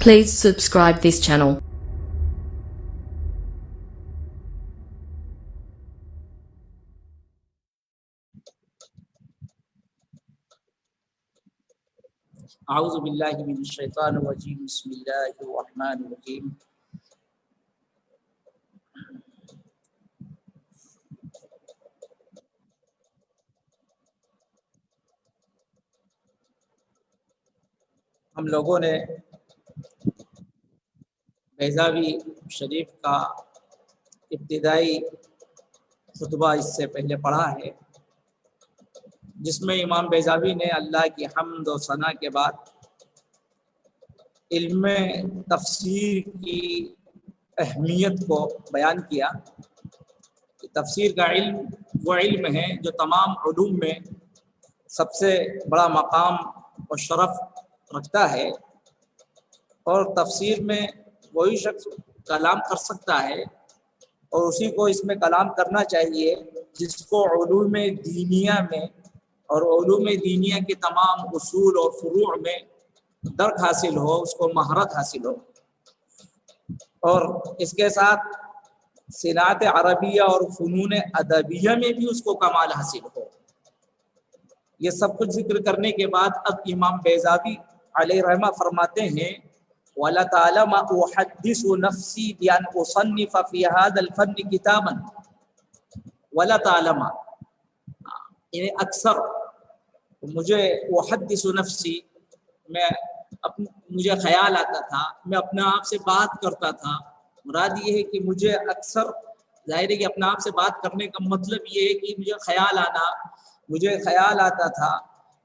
Please subscribe this channel. اعوذ باللہ من الشیطان الرجیم بسم اللہ الرحمن الرحیم ہم لوگوں نے بیضاوی شریف کا ابتدائی خطبہ اس سے پہلے پڑھا ہے، جس میں امام بیضاوی نے اللہ کی حمد و ثنا کے بعد علم تفسیر کی اہمیت کو بیان کیا۔ تفسیر کا علم وہ علم ہے جو تمام علوم میں سب سے بڑا مقام و شرف رکھتا ہے، اور تفسیر میں وہی شخص کلام کر سکتا ہے اور اسی کو اس میں کلام کرنا چاہیے جس کو علوم دینیہ میں اور علوم دینیہ کے تمام اصول اور فروع میں درک حاصل ہو، اس کو مہارت حاصل ہو، اور اس کے ساتھ صنعت عربیہ اور فنون ادبیہ میں بھی اس کو کمال حاصل ہو۔ یہ سب کچھ ذکر کرنے کے بعد اب امام بیضاوی علیہ رحمہ فرماتے ہیں وَلَا تَعْلَمَ أُحَدِّثُ نَفْسِي بِأَنْ أُصَنِّفَ فِي هَذَا الْفَنِّ كِتَابًا وَلَا تَعْلَمَ، یعنی اکثر مجھے احدث نفسی، مجھے خیال آتا تھا، میں اپنے آپ سے بات کرتا تھا۔ مراد یہ ہے کہ مجھے اکثر، ظاہر ہے کہ اپنے آپ سے بات کرنے کا مطلب یہ ہے کہ مجھے خیال آتا تھا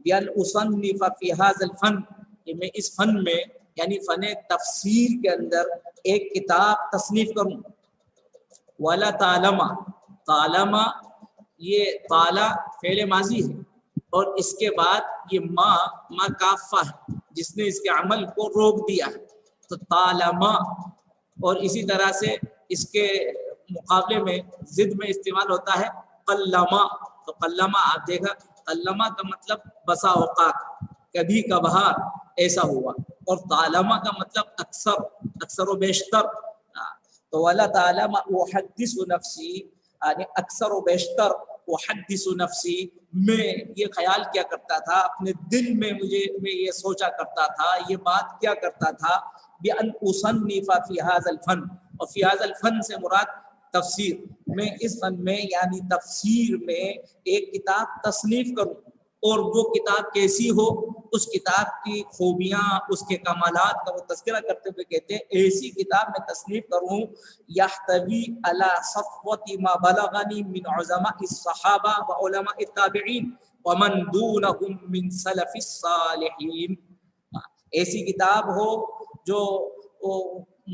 بِأَنْ أُصَنِّفَ فِي هَذَا الْفَنِّ، کہ میں اس فن میں یعنی فن تفسیر کے اندر ایک کتاب تصنیف کروں۔ وَلَا تَعْلَمَ، تعلم یہ طالا فعل ماضی ہے، اور اس کے بعد یہ ما کافہ ہے جس نے اس کے عمل کو روک دیا ہے، تو تعلم، اور اسی طرح سے اس کے مقابلے میں ضد میں استعمال ہوتا ہے قلما، تو قلما آپ دیکھا، قلما کا مطلب بسا اوقات، کبھی کبھار ایسا ہوا، اور تعلمہ کا مطلب اکثر، اکثر و بیشتر۔ تو وَلَا تَعْلَمَ أُحَدِّثُ نَفْسِي، یعنی اکثر و بیشتر احدث نفسی، میں یہ خیال کیا کرتا تھا اپنے دل میں، میں یہ سوچا کرتا تھا، یہ بات کیا کرتا تھا بِأَنْ أُصَنِّفَ فِي هَذَا الْفَنِّ، اور فی هذا الفن سے مراد تفسیر، میں اس فن میں یعنی تفسیر میں ایک کتاب تصنیف کروں، اور وہ کتاب کیسی ہو، اس کتاب کی خوبیاں، اس کے کمالات کا وہ تذکرہ کرتے ہوئے کہتے ہیں ایسی کتاب میں تصنیف کروں یحتوی علی صفوۃ ما بلغنی من عظماء الصحابہ و علماء التابعین ومن دونہم من سلف الصالحین، ایسی کتاب ہو جو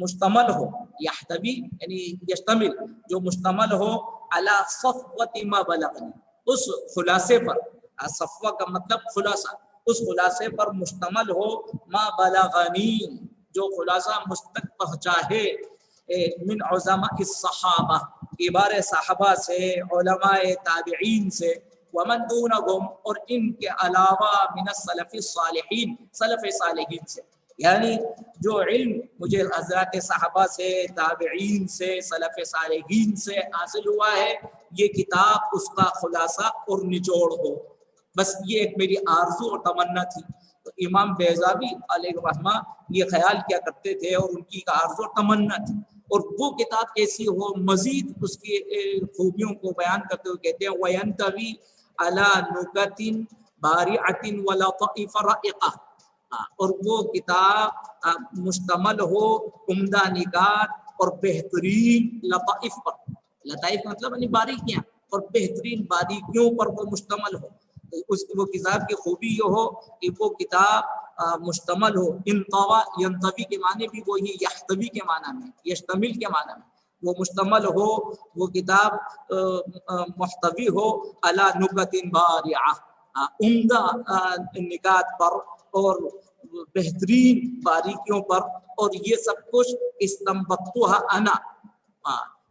مشتمل ہو، یحتوی یعنی یشتمل، جو مشتمل ہو علی صفوۃ ما بلغنی، اس خلاصے پر، صفوہ کا مطلب خلاصہ، اس خلاصے پر مشتمل ہو ما بلغنی، جو خلاصہ مجھ تک پہنچا ہے، من عظماء الصحابہ، کبار صحابہ سے، علماء تابعین سے، ومن دونہم، اور ان کے علاوہ، من السلف الصالحین، سلف صالحین سے، یعنی جو علم مجھے حضرات صحابہ سے، تابعین سے، سلف صالحین سے حاصل ہوا ہے، یہ کتاب اس کا خلاصہ اور نچوڑ ہو، بس یہ ایک میری آرزو اور تمنا تھی۔ تو امام بیضاوی علیہ الرحمہ یہ خیال کیا کرتے تھے، اور ان کی آرزو اور تمنا تھی، اور وہ کتاب کیسی ہو، مزید اس کی خوبیوں کو بیان کرتے ہوئے کہتے ہیں وَيَنْتَوِي عَلَى نُكَتٍ بَارِعَةٍ وَلَطَائِفَ رَائِقَةٍ، اور وہ کتاب مشتمل ہو عمدہ نکات اور بہترین لطائف پر، لطائف مطلب یعنی باریکیاں، اور بہترین باریکیوں پر وہ مشتمل ہو۔ وہ کتاب کی خوبی یہ ہو کہ وہ کتاب مشتمل ہو، انطوی، ینطوی کے معنی بھی وہی یحتوی کے معنی میں، یشتمل کے معنی میں، وہ مشتمل ہو، وہ کتاب محتوی ہو علی نکت بارعہ، عمدہ نکات پر اور بہترین باریکیوں پر، اور یہ سب کچھ استنبطتھا انا،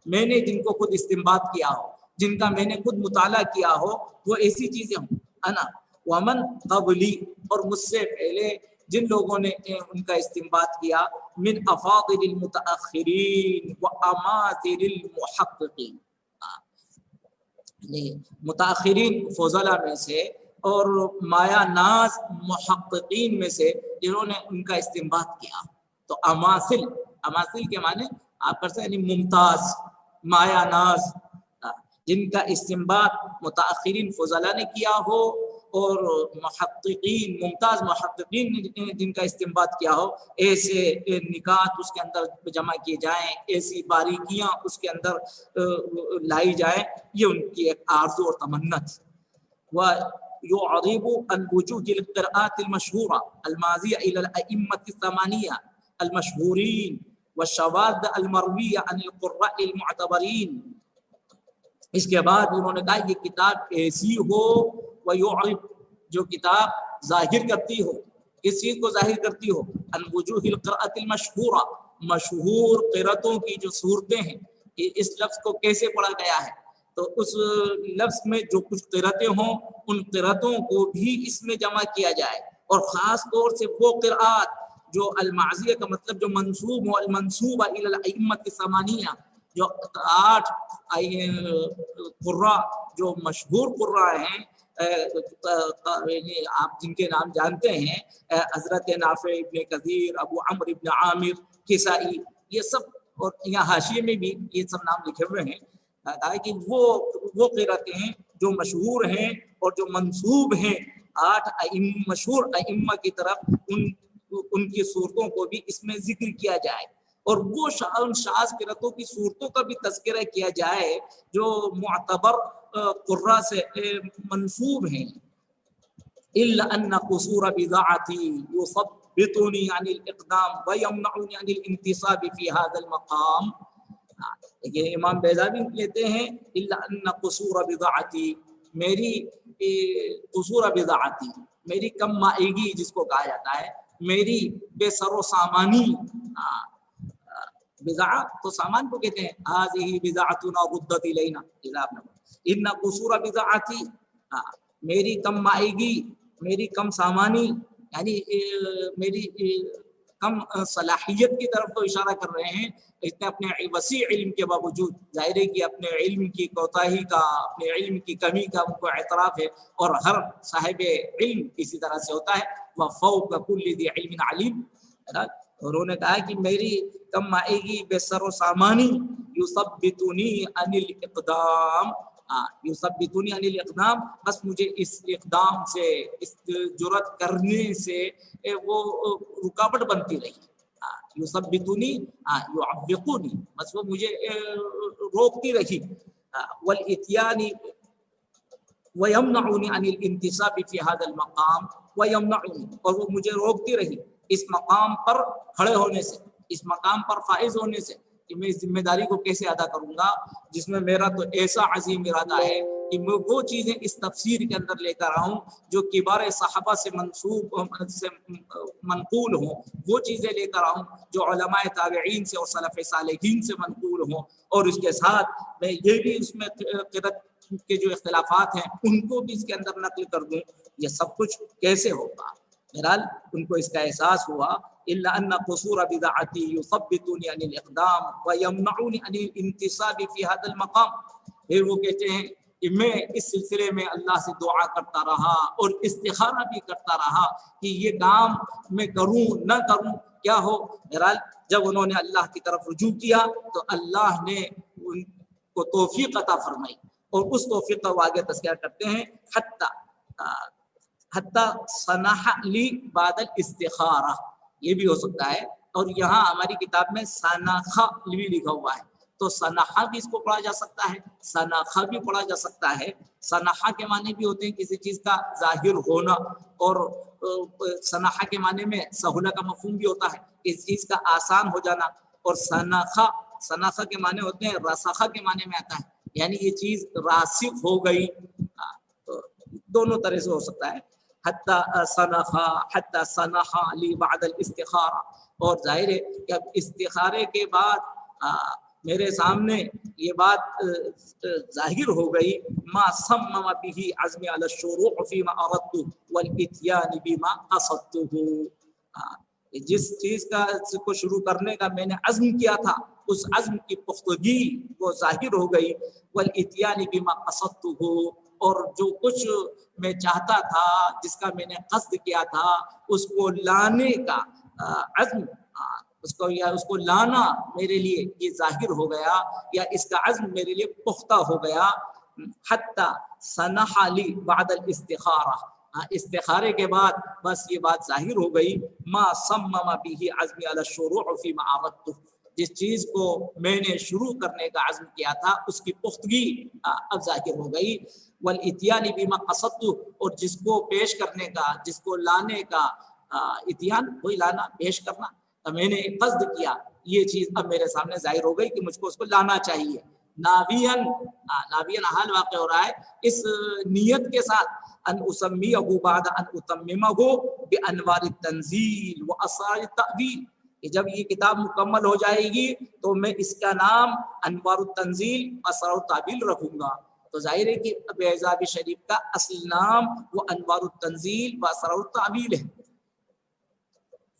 میں نے جن کو خود استنباط کیا ہو، جن کا میں نے خود مطالعہ کیا ہو، وہ ایسی چیزیں ہوں، انا ومن قبلی، اور مجھ سے پہلے जिन लोगों ने उनका इस्तिंबात किया, मिन अफादिल मुतअखिरीन व अमातिल मुहक्किकीन, मुतअखिरीन फुज़ला में से और माया नाज मुहक्किकीन में से जिन्होंने उनका इस्तिंबात किया। तो अमासिल, अमासिल के माने आप कर सकते हैं मुमताज, माया नाज, जिनका इस्तिंबात मुतअखिरीन फुज़ला ने किया हो और मुहक्किकीन मुमताज मुहक्किकीन ने जिनका इस्तिंबात किया हो, ऐसे निकात उसके अंदर जमा किए जाएं, ऐसी बारीकियां उसके अंदर लाई जाएं, ये उनकी एक आरज़ू और तमन्ना थी। व युअरिबु अन वुजूहिल क़िराअतिल मशहूरा अल माज़िया इलल अइम्मति समानिया अल मशहूरीन व शवाज़ अल मरविया अनिल क़ुर्राइल मुअतबरीन। इसके बाद उन्होंने कहा ये किताब ऐसी हो, व युअरिब, जो किताब जाहिर करती हो, किस चीज़ को जाहिर करती हो, अन वुजूहिल क़िराअतिल मशहूरा, मशहूर क़िराअतों की जो सूरतें हैं कि इस लफ्ज़ को कैसे पढ़ा गया है, तो उस लफ्ज़ में जो कुछ क़िराअतें हों उन क़िराअतों को भी इसमें जमा किया जाए, और ख़ास तौर से वो क़िराअत जो अल-माज़िया का मतलब जो मंसूब हो, अल-मंसूबा इलल अइम्मति समानिया, जो 8 कुर्रा जो मशहूर कुर्रा हैं, आप जिनके नाम जानते हैं, हज़रत नाफ़े इब्न कसीर, अबू अम्र इब्न आमिर, किसाई, ये सब, और यहाँ हाशिये में भी ये सब नाम लिखे हुए हैं, कि वो क़िराअतें हैं जो मशहूर हैं और जो मंसूब हैं 8 मशहूर अइम्मा की तरफ, उनकी सूरतों को भी इसमें जिक्र किया जाए, और वो शाज़ क़िराअतों की सूरतों का भी तज़किरा किया जाए जो मुअतबर कुर्रा से मंसूब हैं। इल्ला अन्न क़ुसूर बिज़ाअती युसब्बितुनी अनिल इक़दाम व यमनउनी अनिल इंतिसाब फी हाज़ल मक़ाम। ये इमाम बैज़ावी लेते हैं, इल्ला अन्न क़ुसूर बिज़ाअती, मेरी क़ुसूर बिज़ाअती, मेरी कम माएगी जिसको कहा जाता है, मेरी बेसरो सामानी, बिज़ा तो सामान को कहते हैं, हाज़िही बिज़ाअतुना रुद्दत इलैना, इन्ना क़ुसूर बिज़ाअती, मेरी कम माएगी, मेरी कम सामानी, यानी मेरी कम सलाहियत की तरफ तो इशारा कर रहे हैं। इसने अपने वसी इल्म के बावजूद, जाहिर है कि अपने इल्म की कोताही का, अपने इल्म की कमी का उनको एतराफ़ है, और हर साहिब इल्म इसी तरह से होता है, व फ़ौक़ कुल्लि ज़ी इल्मिन अलीम। उन्होंने कहा कि मेरी कम आएगी बेसरो सामानी, युसब्बितुनी अनिल इक़दाम, युसब्बितुनी अनिल इक़दाम, बस मुझे इस इक़दाम से, इस जुरत करने से वो रुकावट बनती रही, युसब्बितुनी युअव्विक़ुनी, बस वो मुझे रोकती रही, वल इत्यानी व यमनउनी अनिल इंतिसाब फी हाज़ल मक़ाम व यमनउनी, और वो मुझे रोकती रही इस मकाम पर खड़े होने से, इस मकाम पर फाइज होने से, कि मैं इस जिम्मेदारी को कैसे अदा करूंगा जिसमें मेरा तो ऐसा अजीम इरादा है कि मैं वो चीज़ें इस तफसीर के अंदर लेकर आऊँ जो किबार सहाबा से मंसूब से मनकूल हों, वो चीज़ें लेकर आऊँ जो उलमाए ताबईन से और सलफ़ सालिहीन से मनकूल हों, और उसके साथ मैं ये भी उसमें क़िराअत के जो इख्तिलाफात हैं उनको भी इसके अंदर नकल कर दूँ। ये सब कुछ कैसे होगा? बहरहाल उनको इसका एहसास हुआ, इल्ला अन्ना क़ुसूर बिज़ाअती युसब्बितुनी अनिल इक़दाम व यमनउनी अनिल इंतिसाब फी हाज़ल मक़ाम। फिर वो कहते हैं कि मैं इस सिलसिले में अल्लाह से दुआ करता रहा और इस्तिखारा भी करता रहा कि ये काम मैं करूँ न करूँ, क्या हो। बहरहाल जब उन्होंने अल्लाह की तरफ रुजू किया तो अल्लाह ने उनको तौफीक अता फरमाई, और उस तौफीक का आगे तज़किरा करते हैं, हत्ता सनाहा ली बादल इस्तिखारा, ये भी हो सकता है, और यहाँ हमारी किताब में सनाखा भी लिखा हुआ है, तो सनाहा भी इसको पढ़ा जा सकता है, सनाखा भी पढ़ा जा सकता है। सनाहा के माने भी होते हैं किसी चीज़ का जाहिर होना, और सनाहा के माने में सहूला का मफहूम भी होता है, किसी चीज़ का आसान हो जाना, और सनाखा, सनाखा के माने होते हैं रसाखा के माने में आता है, यानी ये चीज़ रासिख हो गई, तो दोनों तरह से हो सकता है। हत्ता सनखा, हत्ता सनहा ली बादल इस्तिखारा, और जाहिर है कि अब इस्तिखारे के बाद मेरे सामने ये बात जाहिर हो गई, मा सम्मा बिही अज़्मी अला शुरू' फीमा अरदतु वल इत्यान बिमा क़सदतुहु, جس چیز کو شروع کرنے کا میں نے عزم کیا تھا اس عزم کی پختگی وہ ظاہر ہو گئی. والاتیان بما قصدتہ، اور جو کچھ میں چاہتا تھا جس کا میں نے قصد کیا تھا اس کو لانے کا عزم، اس کو لانا میرے لیے یہ ظاہر ہو گیا، یا اس کا عزم میرے لیے پختہ ہو گیا. حتی سنح لی بعد الاستخارہ، استخارے کے بعد بس یہ بات ظاہر ہو گئی. ما صمم به عزمی علی الشروع فیما عرضتہ، جس چیز کو میں نے شروع کرنے کا عزم کیا تھا اس کی پختگی اب ظاہر ہو گئی. والاتیان بما قصدتہ، اور جس کو پیش کرنے کا، جس کو لانے کا، اتیان وہی لانا، پیش کرنا، میں نے قصد کیا، یہ چیز اب میرے سامنے ظاہر ہو گئی کہ مجھ کو اس کو لانا چاہیے. ناوین حال واقع ہو رہا ہے اس نیت کے ساتھ ان اسمیہ بعد ان اتممہ بانوار التنزیل و اسرار التأویل، کہ جب یہ کتاب مکمل ہو جائے گی تو میں اس کا نام انوار التنزیل اسرار التأویل رکھوں گا. تو ظاہر ہے کہ بیضاوی شریف کا اصل نام وہ انوار التنزیل و اسرار التأویل ہے.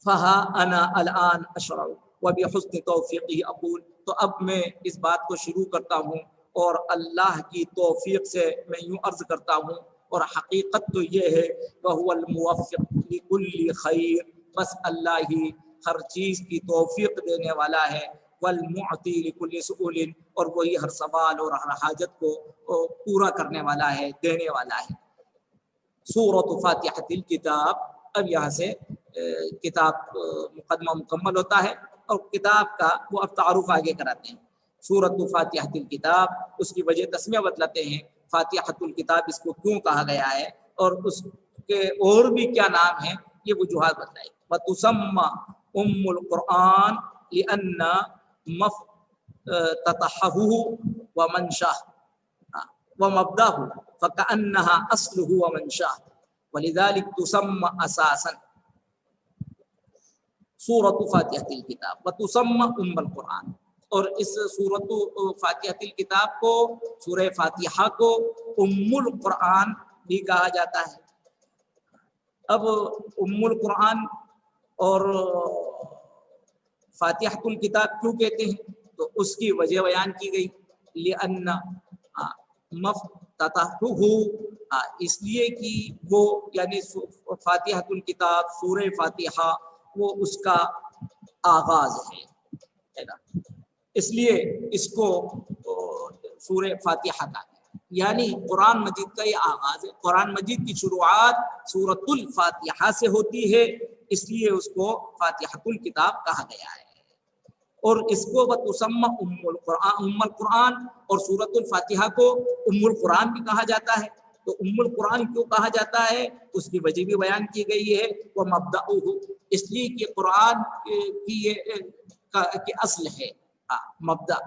فَهَا أَنَا الْآنَ أَشْرَعُ وَبِحُسْنِ تَوْفِيقِهِ أَقُولُ، تو اب میں اس بات کو شروع کرتا ہوں اور اللہ کی توفیق سے میں یوں عرض کرتا ہوں، اور حقیقت تو یہ ہے وَهُوَ الْمُوَفِّقُ لِكُلِّ خَيْرٍ، بس اللہ ہی ہر چیز کی توفیق دینے والا ہے. وَالْمُعْطِي لِكُلِّ سُؤُلٍ، اور وہی ہر سوال اور ہر حاجت کو پورا کرنے والا ہے، دینے والا ہے. سورۃ فاتحۃ الکتاب، اب یہاں سے کتاب مقدمہ مکمل ہوتا ہے اور کتاب کا وہ اب تعارف آگے کراتے ہیں. سورۃ فاتحۃ الکتاب، اس کی وجہ تسمیہ بتلاتے ہیں. فاتحۃ الکتاب اس کو کیوں کہا گیا ہے اور اس کے اور بھی کیا نام ہیں یہ وجوہات بتلائی. وتسمى ام القرآن لأن مفتتحه ومنشاه ومبداه فكأنها أصله ومنشاه ولذلك تسمى أساسا سورۃ فاتحۃ الکتاب وتسمى ام القرآن. اور اس سورۃ فاتحۃ الکتاب کو، سورہ فاتحہ کو ام القرآن بھی کہا جاتا ہے. اب ام القرآن اور فاتحۃ الکتاب کیوں کہتے ہیں تو اس کی وجہ بیان کی گئی. لأن مفتتحہ، اس لیے کہ وہ یعنی فاتحۃ الکتاب سورہ فاتحہ وہ اس کا آغاز ہے نا، اس لیے اس کو سورہ فاتحہ کا، یعنی قرآن مجید کا یہ آغاز ہے. قرآن مجید کی شروعات سورۃ الفاتحہ سے ہوتی ہے، اس لیے اس کو فاتحۃ الکتاب کہا گیا ہے. اور اس کو وتسمى ام القرآن اور سورۃ الفاتحہ کو ام القرآن بھی کہا جاتا ہے. تو ام القرآن کیوں کہا جاتا ہے اس کی وجہ بھی بیان کی گئی ہے. وہ مبدأہ، اس لیے کہ قرآن کی یہ اصل ہے، مبدأ،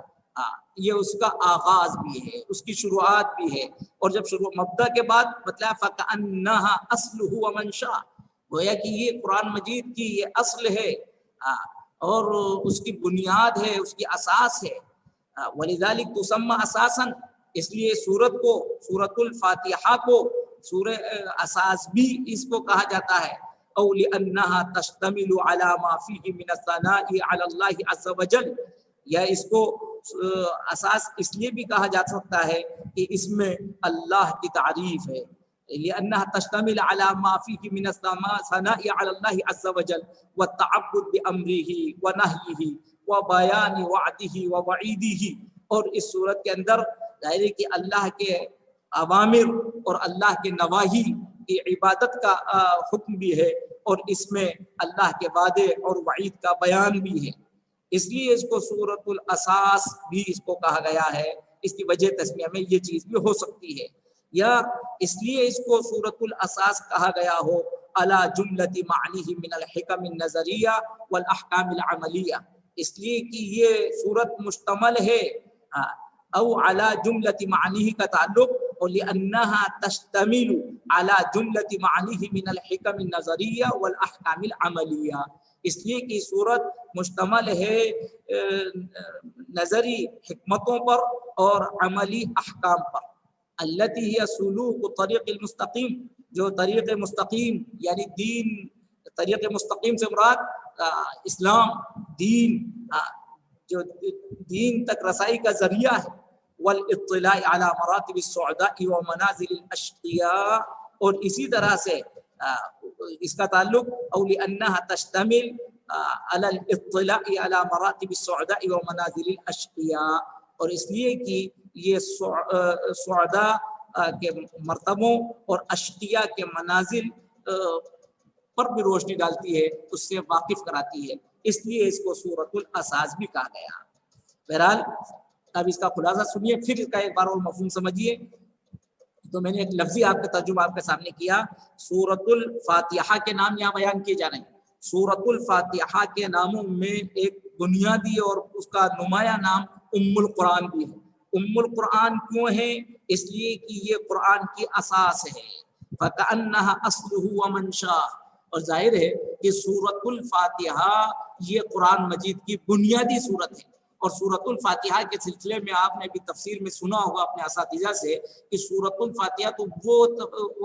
یہ اس کا آغاز بھی ہے، اس کی شروعات بھی ہے. اور جب شروع مبدأ کے بعد مطلب فَكَأَنَّهَا أَصْلُهُ وَمَنْشَأُهُ، گویا کہ یہ قرآن مجید کی یہ اصل ہے اور اس کی بنیاد ہے، اس کی اساس ہے. وَلِذَلِكَ تُسَمَّى أَسَاسًا، اس لیے سورت کو، سورۃ الفاتحہ کو سورہ اساس بھی اس کو کہا جاتا ہے. او لأنها تشتمل على ما فيه من الثناء على الله عز وجل، یا اس کو اساس اس لیے بھی کہا جا سکتا ہے کہ اس میں اللہ کی تعریف ہے. لأنها تشتمل على ما فيه من الثناء على الله عز وجل والتعبد بأمره ونهيه وبيان وعده ووعيده. اور اس صورت کے اندر ظاہر ہے کہ اللہ کے اوامر اور اللہ کے نواہی کی عبادت کا حکم بھی ہے، اور اس میں اللہ کے وعدے اور وعید کا بیان بھی ہے. اس لیے اس کو سورۃ الاساس بھی اس کو کہا گیا ہے. اس کی وجہ تسمیہ میں یہ چیز بھی ہو سکتی ہے، یا اس لیے اس کو سورۃ الاساس کہا گیا ہو علی جملۃ معانیہ من الحکم النظریہ والاحکام العملیہ، اس لیے کہ یہ سورت مشتمل ہے او علی جملۃ معانیہ کا تعلق، اور لأنها تشتمل علی جملۃ معانیہ من الحکم النظریہ والاحکام العملیہ، اس لیے کہ سورت مشتمل ہے نظری حکمتوں پر اور عملی احکام پر. التی ہی سلوک طریق المستقیم، جو طریق مستقیم یعنی دین तरीक़े मुस्तकीम से मुराद इस्लाम दीन, जो दीन तक रसाई का जरिया है। वल इत्तिलाइ अला मरातिब अस्सुअदा'i व मनाजिल अशकिया, और इसी तरह से इसका ताल्लुक औली अन्नहा तश्तमिल अला इत्तिलाइ अला मरातिब अस्सुअदा'i व मनाजिल अशकिया, और इसलिए कि ये सुअदा के मर्तबों और अशकिया के मनाजिल पर भी रोशनी डालती है, उससे वाकिफ कराती है, इसलिए इसको सूरतुल असास भी कहा गया। बहरहाल अब इसका खुलासा सुनिए, फिर इसका एक बार और मफहूम समझिए। तो मैंने एक लफ्जी आपका तर्जुमा आपके सामने किया। सूरतुल फातिहा के नाम यहाँ बयान किए जा रहे हैं। सूरतुल फातिहा के नामों में एक बुनियादी और उसका नुमाया नाम उम्मुल कुरान भी है। उम्मुल कुरान क्यों है? इसलिए कि ये कुरान की असास है। फकअन्नहा अस्लुहु व मंशा, और जाहिर है कि सूरतुल फातिहा ये कुरान मजीद की बुनियादी सूरत है। और सूरतुल फातिहा के सिलसिले में आपने भी तफसीर में सुना होगा अपने असातिज़ा से कि सूरतुल फातिहा तो वो,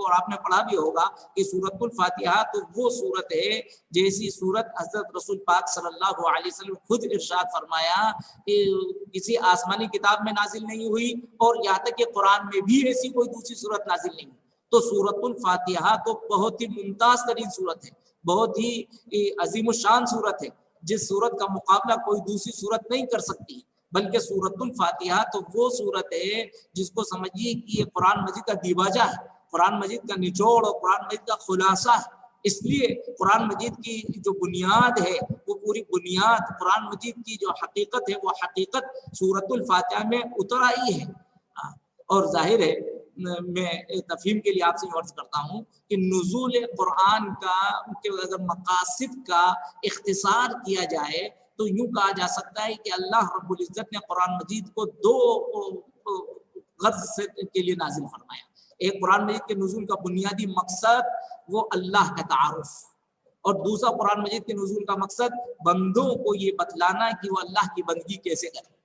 और आपने पढ़ा भी होगा कि सूरतुल फातिहा तो वो सूरत है जैसी सूरत हज़रत रसूल पाक सल्लल्लाहु अलैहि वसल्लम खुद इरशाद फरमाया कि किसी आसमानी किताब में नाजिल नहीं हुई, और यहाँ तक कि कुरान में भी ऐसी कोई दूसरी सूरत नाजिल नहीं। तो सूरतुल फातिहा तो बहुत ही मुमताज़ तरीन सूरत है, बहुत ही अजीम शान सूरत है, जिस सूरत का मुकाबला कोई दूसरी सूरत नहीं कर सकती। बल्कि सूरतुल फातिहा तो वो सूरत है जिसको समझिए कि ये कुरान मजीद का दीवाजा है, कुरान मजीद का निचोड़ और कुरान मजीद का खुलासा है। इसलिए कुरान मजीद की जो बुनियाद है, वो पूरी बुनियाद कुरान मजीद की जो हकीकत है, वो हकीकत सूरतुल फातिहा में उतर आई है। और जाहिर है, मैं तफहीम के लिए आपसे अर्ज करता हूँ कि नुज़ूल कुरान का के अगर मकासिद का इख्तिसार किया जाए तो यूँ कहा जा सकता है कि अल्लाह रब्बुल इज़्ज़त ने कुरान मजीद को दो गर्ज के लिए नाजिल फरमाया। एक, कुरान मजीद के नुज़ूल का बुनियादी मकसद वो अल्लाह का तारुफ, और दूसरा कुरान मजीद के नुज़ूल का मकसद बंदों को ये बतलाना कि वो अल्लाह की बंदगी कैसे करें।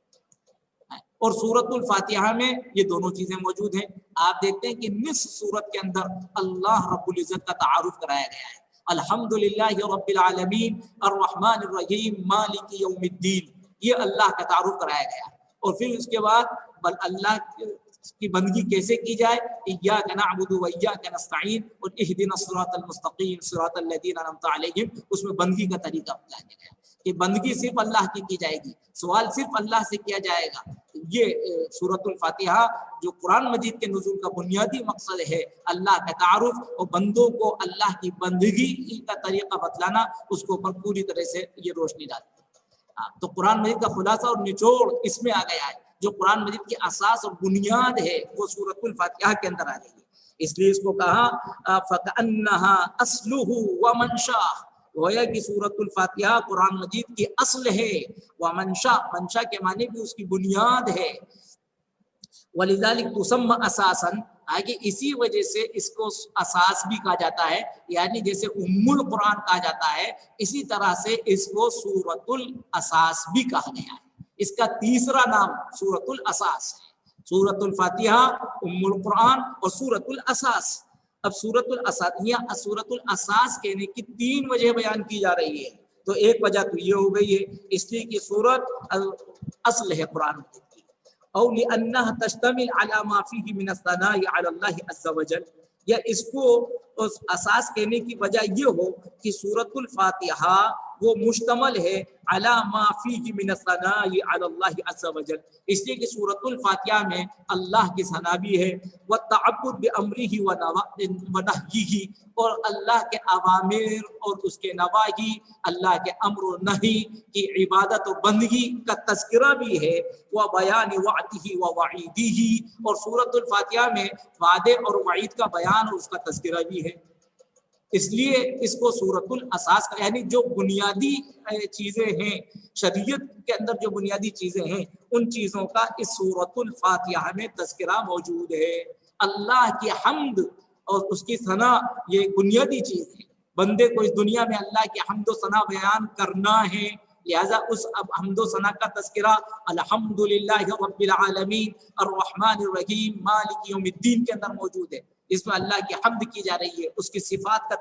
और सूरतुल फातिहा में ये दोनों चीजें मौजूद हैं। आप देखते हैं कि निस्फ सूरत के अंदर अल्लाह रब्बुल इज़्ज़त का तारुफ कराया गया है। अल्हम्दुलिल्लाहि रब्बिल आलमीन अर्रहमानिर रहीम मालिकी यौमिद्दीन, ये अल्लाह का तारुफ कराया गया। और फिर उसके बाद अल्लाह की बंदगी कैसे की जाए, इय्याका नअबुदु व इय्याका नस्तईन और इहदिनस सिरातल मुस्तकीम सिरातल लज़ीना अनअमता अलैहिम, उसमें बंदगी का तरीका बताया गया कि बंदगी सिर्फ अल्लाह की जाएगी, सवाल सिर्फ अल्लाह से किया जाएगा। ये सूरतुल फातिहा जो कुरान मजीद के नुज़ूल का बुनियादी मकसद है, अल्लाह का तारुफ और बंदों को अल्लाह की बंदगी का तरीका बतलाना, उसके ऊपर पूरी तरह से ये रोशनी डालती है। तो कुरान मजीद का खुलासा और निचोड़ इसमें आ गया है। जो कुरान मजीद की असास और बुनियाद है वो सूरतुल फातिहा के अंदर आ गई है। इसलिए इसको कहा फकअन्नहा अस्लुहु व मंशा, गोया कि सूरतुल फातिहा कुरान मजीद की असल है, व मंशा, मंशा के माने भी उसकी बुनियाद है। वलिज़ालिक तुसम्मा असासन, आगे इसी वजह से इसको असास भी कहा जाता है, यानी जैसे उम्मुल कुरान कहा जाता है, इसी तरह से इसको सूरतुल असास भी कहा गया है। इसका तीसरा नाम सूरतुल असास है। सूरतुल फातिहा, उम्मुल कुरान और सूरतुल असास। अब सूरतुल असास, यहाँ सूरतुल असास कहने की तीन वजह बयान की जा रही है। तो एक वजह तो ये हो गई है इसलिए कि सूरत असल है कुरान की, और लिअन्नहा तश्तमिल अला मा फीही मिन अस्सनाई अला अल्लाह अज़्ज़ा वजल, या इसको उस असास कहने की वजह ये हो कि सूरतुल फातिहा वो मुश्तमल है अला मा फीही मिन अस्सनाई अला अल्लाह अज़्ज़ा वजल, इसलिए कि सूरतुल फातिहा में अल्लाह की सना भी है, व तअब्बुद बि अम्रिही व नहयिही, और अल्लाह के अवामिर और उसके नवाही, अल्लाह के अम्र और नही की इबादत और बंदगी का तज़किरा भी है, व बयान वअदिही व वईदिही, और सूरतुल फातिहा में वादे और वईद का बयान और उसका तज़किरा भी है। इसलिए इसको सूरतुल असास का, यानी जो बुनियादी चीजें हैं शरीयत के अंदर, जो बुनियादी चीजें हैं उन चीजों का इस सूरतुल फातिहा में तज़किरा मौजूद है। अल्लाह की हम्द और उसकी सना ये बुनियादी चीज है। बंदे को इस दुनिया में अल्लाह की हम्द और सना बयान करना है, लिहाजा उस अब हम्द और सना का तज़किरा अल्हम्दुलिल्लाहि रब्बिल आलमीन अर्रहमानिर रहीम मालिकी यौमिद्दीन के अंदर मौजूद है। इसमें अल्लाह की हम्द की जा रही है, उसकी सिफात का